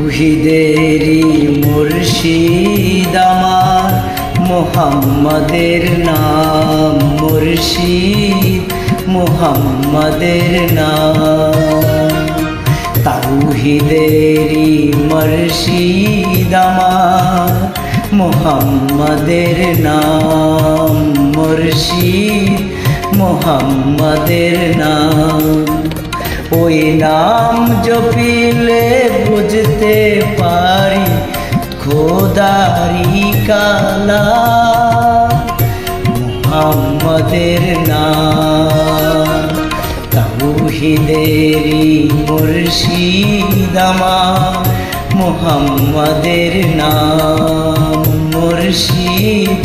তাওহীদেরই মুর্শিদ আমার মুহাম্মাদের নাম, মুর্শিদ মুহাম্মাদের নাম। তাওহীদেরই মুর্শিদ আমার মুহাম্মাদের নাম, মুর্শিদ মুহাম্মাদের নাম। ওই নাম জপিলে বুঝতে পারি খোদারি কালাম, মুহাম্মাদের নাম। তাওহীদেরই মুর্শিদ আমার মুহাম্মাদের নাম, মুর্শিদ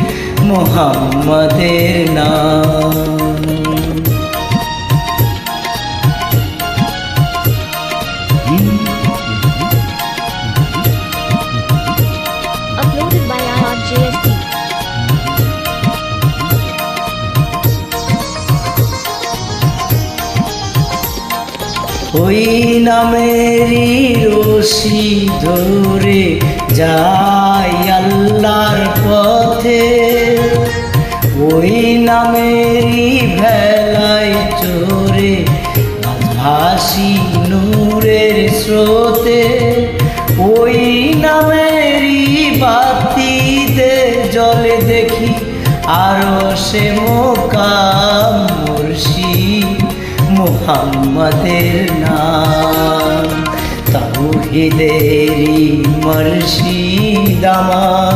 মুহাম্মাদের নাম। Uploaded by IRJST. ওই নামেরই রশি ধরে যাই আল্লাহর পথে, ওই নামেরই ভেলায় চড়ে ভাসি নূরের স্রোতে। ওই নামেরই বাতিতে জলে দেখি আরশে মোকাম, মুর্শিদ মুহাম্মাদের নাম। তাওহীদেরই মুর্শিদ আমার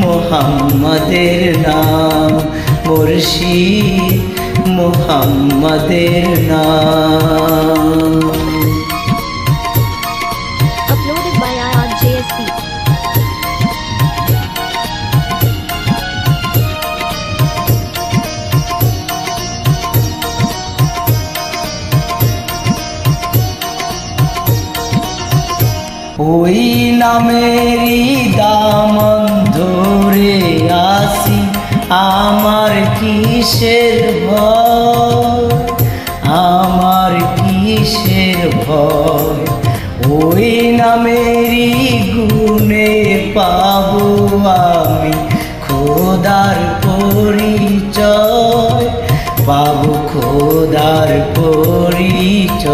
মুহাম্মাদের নাম, মুর্শিদ মুহাম্মাদের নাম। Uploaded by IRJST. ওই নামেরই দামন ধরে আসি আমার কিসের ভয়, আমার কিসের ভয়। ওই নামেরই গুণে পাবো আমি খোদার পরিচয়, পাবো খোদার পরিচয়।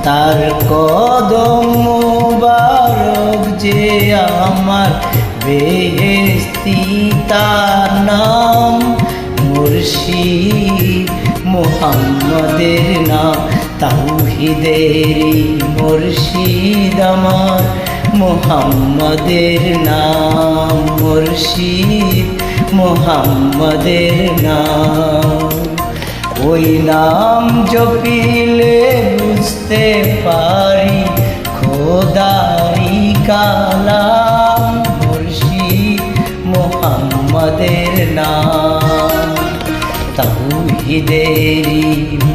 তার কদম মুবারক যে আমার বেহেশতি, তার নাম মুর্শিদ মুহাম্মাদের নাম। তাওহীদেরই মুর্শিদ আমার মুহাম্মাদের নাম, মুর্শিদ মুহাম্মাদের নাম। ওই নাম জপিলে বুঝতে পারি খোদারি কালাম, মুর্শিদ মুহাম্মাদের নাম। তাওহীদেরই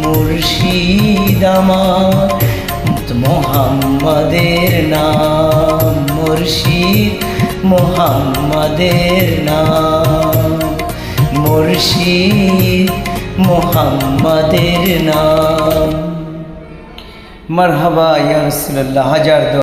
মুর্শিদ আমার মুহাম্মাদের নাম, মুর্শিদ মুহাম্মাদের নাম, মুর্শিদ মুহাম্মাদের নাম। মারহাবা ইয়া রাসূলুল্লাহ। হাজার